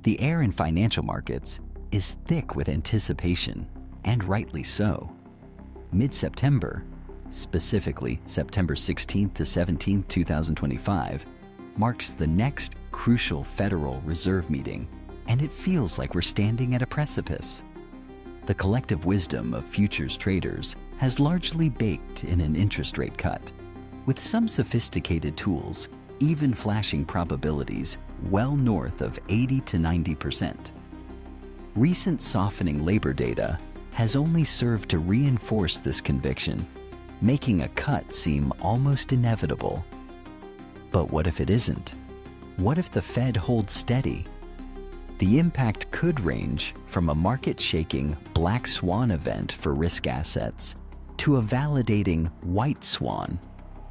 The air in financial markets is thick with anticipation, and rightly so. Mid-September, specifically September 16th to 17th, 2025, marks the next crucial Federal Reserve meeting, and it feels like we're standing at a precipice. The collective wisdom of futures traders has largely baked in an interest rate cut, with some sophisticated tools even flashing probabilities well north of 80 to 90%. Recent softening labor data has only served to reinforce this conviction, making a cut seem almost inevitable. But what if it isn't? What if the Fed holds steady? The impact could range from a market-shaking black swan event for risk assets to a validating white swan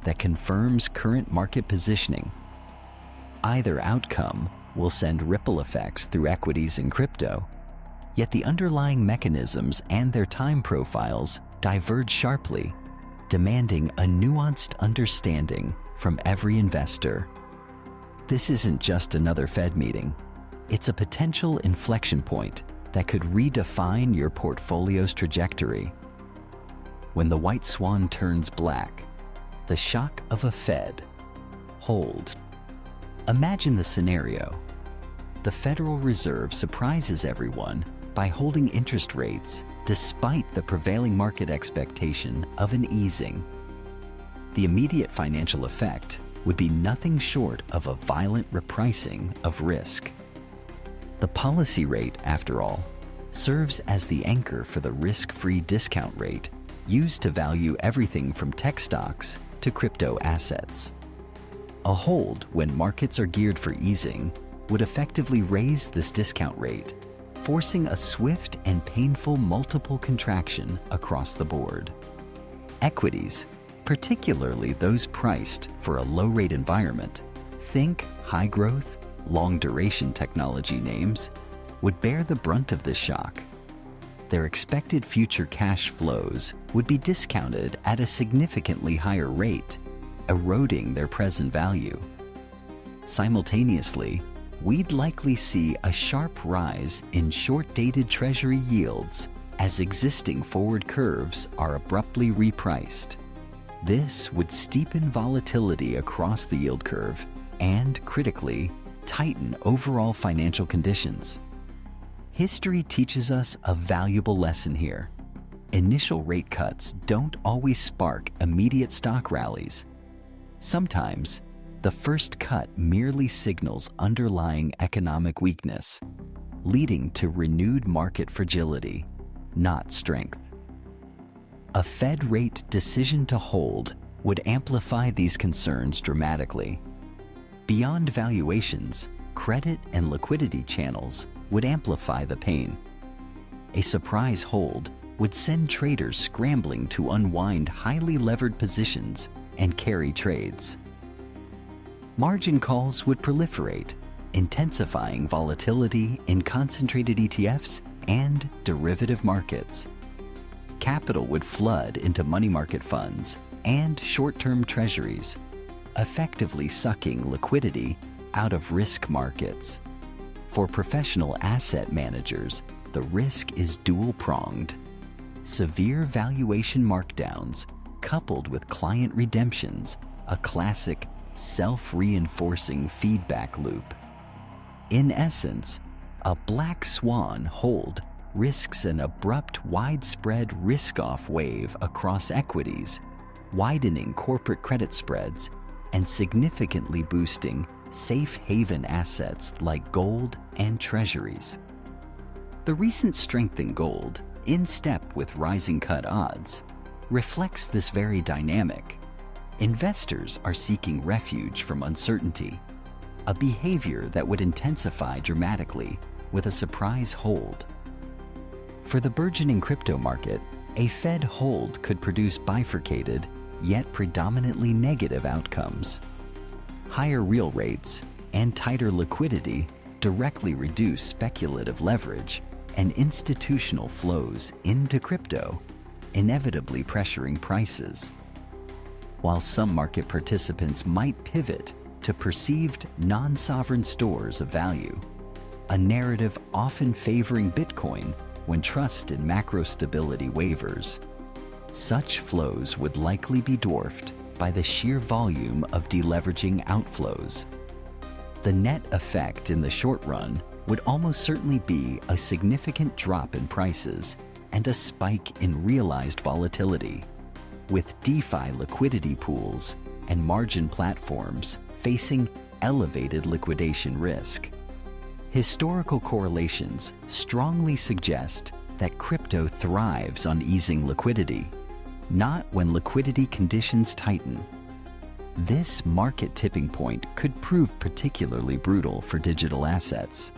that confirms current market positioning. Either outcome will send ripple effects through equities and crypto, yet the underlying mechanisms and their time profiles diverge sharply, demanding a nuanced understanding from every investor. This isn't just another Fed meeting. It's a potential inflection point that could redefine your portfolio's trajectory. When the white swan turns black, the shock of a Fed hold. Imagine the scenario. The Federal Reserve surprises everyone by holding interest rates despite the prevailing market expectation of an easing. The immediate financial effect would be nothing short of a violent repricing of risk. The policy rate, after all, serves as the anchor for the risk-free discount rate used to value everything from tech stocks to crypto assets. A hold when markets are geared for easing would effectively raise this discount rate, forcing a swift and painful multiple contraction across the board. Equities, particularly those priced for a low-rate environment, think high-growth, long-duration technology names, would bear the brunt of this shock. Their expected future cash flows would be discounted at a significantly higher rate, eroding their present value. Simultaneously, we'd likely see a sharp rise in short-dated Treasury yields as existing forward curves are abruptly repriced. This would steepen volatility across the yield curve and, critically, tighten overall financial conditions. History teaches us a valuable lesson here. Initial rate cuts don't always spark immediate stock rallies. Sometimes, the first cut merely signals underlying economic weakness, leading to renewed market fragility, not strength. A Fed rate decision to hold would amplify these concerns dramatically. Beyond valuations, credit and liquidity channels would amplify the pain. A surprise hold would send traders scrambling to unwind highly levered positions and carry trades. Margin calls would proliferate, intensifying volatility in concentrated ETFs and derivative markets. Capital would flood into money market funds and short-term treasuries, effectively sucking liquidity out of risk markets. For professional asset managers, the risk is dual-pronged. Severe valuation markdowns coupled with client redemptions, a classic self-reinforcing feedback loop. In essence, a black swan hold risks an abrupt, widespread risk-off wave across equities, widening corporate credit spreads and significantly boosting safe haven assets like gold and treasuries. The recent strength in gold, in step with rising cut odds, reflects this very dynamic. Investors are seeking refuge from uncertainty, a behavior that would intensify dramatically with a surprise hold. For the burgeoning crypto market, a Fed hold could produce bifurcated, yet predominantly negative outcomes. Higher real rates and tighter liquidity directly reduce speculative leverage and institutional flows into crypto, inevitably pressuring prices. While some market participants might pivot to perceived non-sovereign stores of value, a narrative often favoring Bitcoin when trust in macro stability wavers. Such flows would likely be dwarfed by the sheer volume of deleveraging outflows. The net effect in the short run would almost certainly be a significant drop in prices and a spike in realized volatility, with DeFi liquidity pools and margin platforms facing elevated liquidation risk. Historical correlations strongly suggest that crypto thrives on easing liquidity, not when liquidity conditions tighten. This market tipping point could prove particularly brutal for digital assets.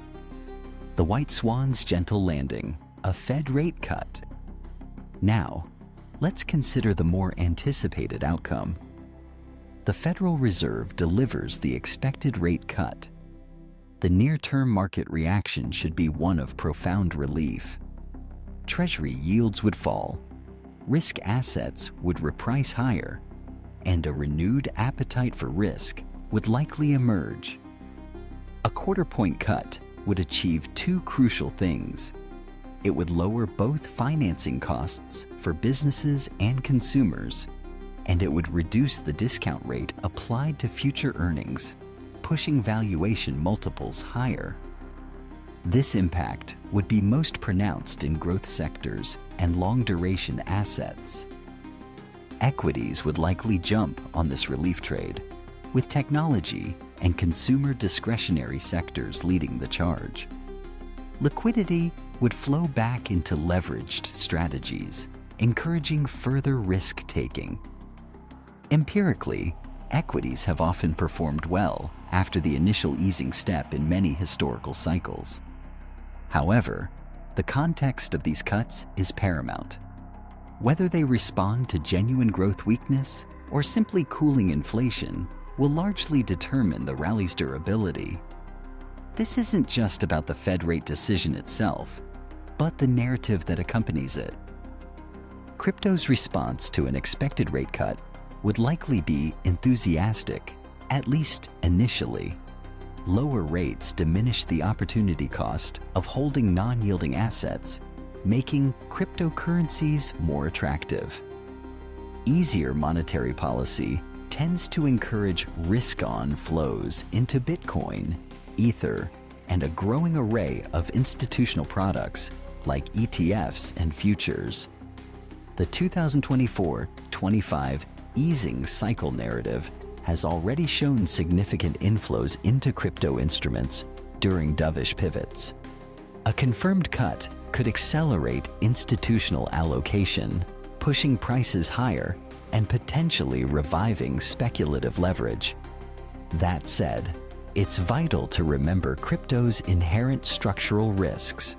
The white swan's gentle landing, a Fed rate cut. Now, let's consider the more anticipated outcome. The Federal Reserve delivers the expected rate cut. The near-term market reaction should be one of profound relief. Treasury yields would fall, risk assets would reprice higher, and a renewed appetite for risk would likely emerge. A quarter-point cut would achieve two crucial things. It would lower both financing costs for businesses and consumers, and it would reduce the discount rate applied to future earnings, pushing valuation multiples higher. This impact would be most pronounced in growth sectors and long-duration assets. Equities would likely jump on this relief trade, with technology and consumer discretionary sectors leading the charge. Liquidity would flow back into leveraged strategies, encouraging further risk-taking. Empirically, equities have often performed well after the initial easing step in many historical cycles. However, the context of these cuts is paramount. Whether they respond to genuine growth weakness or simply cooling inflation will largely determine the rally's durability. This isn't just about the Fed rate decision itself, but the narrative that accompanies it. Crypto's response to an expected rate cut would likely be enthusiastic, at least initially. Lower rates diminish the opportunity cost of holding non-yielding assets, making cryptocurrencies more attractive. Easier monetary policy tends to encourage risk-on flows into Bitcoin, Ether, and a growing array of institutional products like ETFs and futures. The 2024-25 easing cycle narrative has already shown significant inflows into crypto instruments during dovish pivots. A confirmed cut could accelerate institutional allocation, pushing prices higher and potentially reviving speculative leverage. That said, it's vital to remember crypto's inherent structural risks.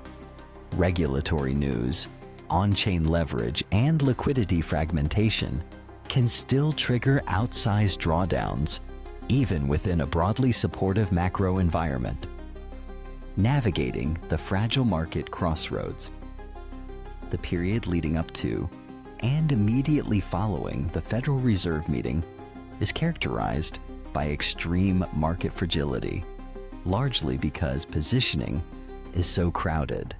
Regulatory news, on-chain leverage, and liquidity fragmentation can still trigger outsized drawdowns, even within a broadly supportive macro environment. Navigating the fragile market crossroads. The period leading up to and immediately following the Federal Reserve meeting is characterized by extreme market fragility, largely because positioning is so crowded.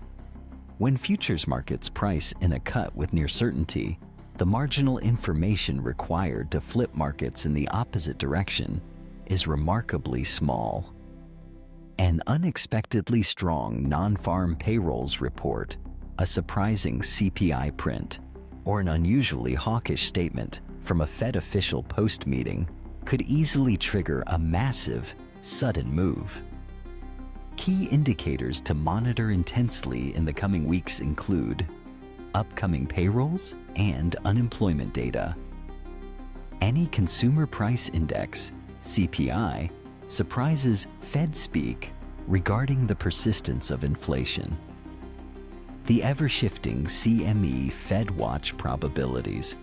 When futures markets price in a cut with near certainty, the marginal information required to flip markets in the opposite direction is remarkably small. An unexpectedly strong non-farm payrolls report, a surprising CPI print, or an unusually hawkish statement from a Fed official post-meeting could easily trigger a massive, sudden move. Key indicators to monitor intensely in the coming weeks include upcoming payrolls and unemployment data. Any consumer price index, CPI, surprises Fed speak regarding the persistence of inflation. The ever-shifting CME Fed Watch probabilities.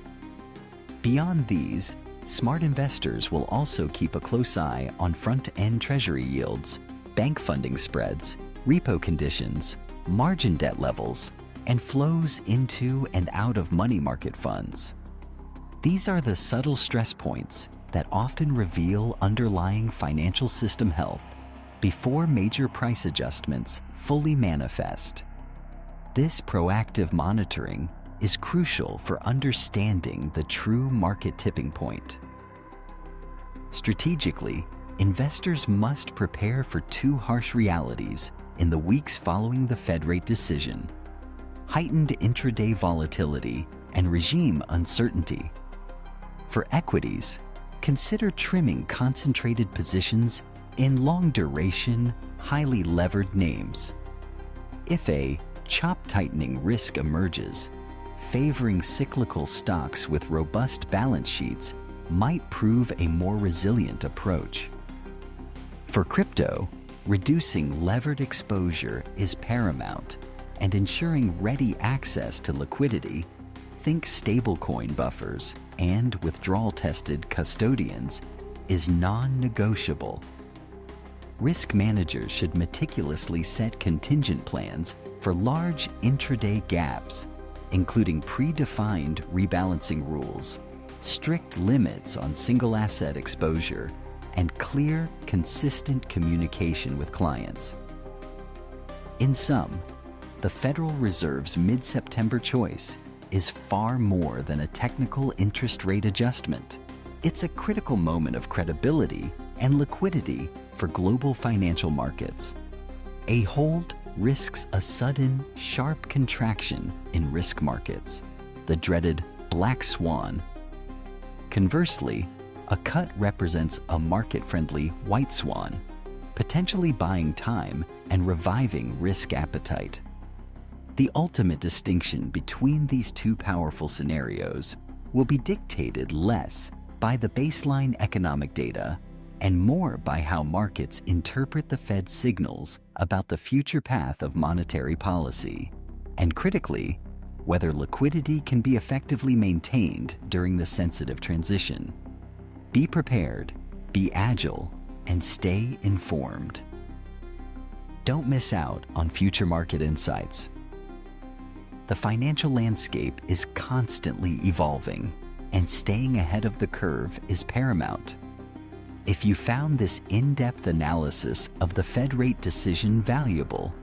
Beyond these, smart investors will also keep a close eye on front-end treasury yields, bank funding spreads, repo conditions, margin debt levels, and flows into and out of money market funds. These are the subtle stress points that often reveal underlying financial system health, before major price adjustments fully manifest. This proactive monitoring is crucial for understanding the true market tipping point. Strategically, investors must prepare for two harsh realities in the weeks following the Fed rate decision: heightened intraday volatility and regime uncertainty. For equities, consider trimming concentrated positions in long-duration, highly levered names. If a chop-tightening risk emerges, favoring cyclical stocks with robust balance sheets might prove a more resilient approach. For crypto, reducing levered exposure is paramount, and ensuring ready access to liquidity, think stablecoin buffers and withdrawal-tested custodians, is non-negotiable. Risk managers should meticulously set contingent plans for large intraday gaps, including predefined rebalancing rules, strict limits on single asset exposure, and clear, consistent communication with clients. In sum, the Federal Reserve's mid-September choice is far more than a technical interest rate adjustment. It's a critical moment of credibility and liquidity for global financial markets. A hold risks a sudden, sharp contraction in risk markets, the dreaded black swan. Conversely, a cut represents a market-friendly white swan, potentially buying time and reviving risk appetite. The ultimate distinction between these two powerful scenarios will be dictated less by the baseline economic data and more by how markets interpret the Fed's signals about the future path of monetary policy, and critically, whether liquidity can be effectively maintained during the sensitive transition. Be prepared, be agile, and stay informed. Don't miss out on future market insights. The financial landscape is constantly evolving, and staying ahead of the curve is paramount. If you found this in-depth analysis of the Fed rate decision valuable,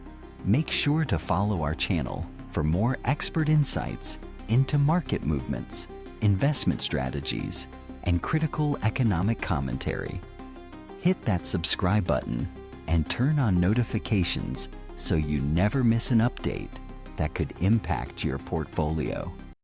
make sure to follow our channel for more expert insights into market movements, investment strategies, and critical economic commentary. Hit that subscribe button and turn on notifications so you never miss an update that could impact your portfolio.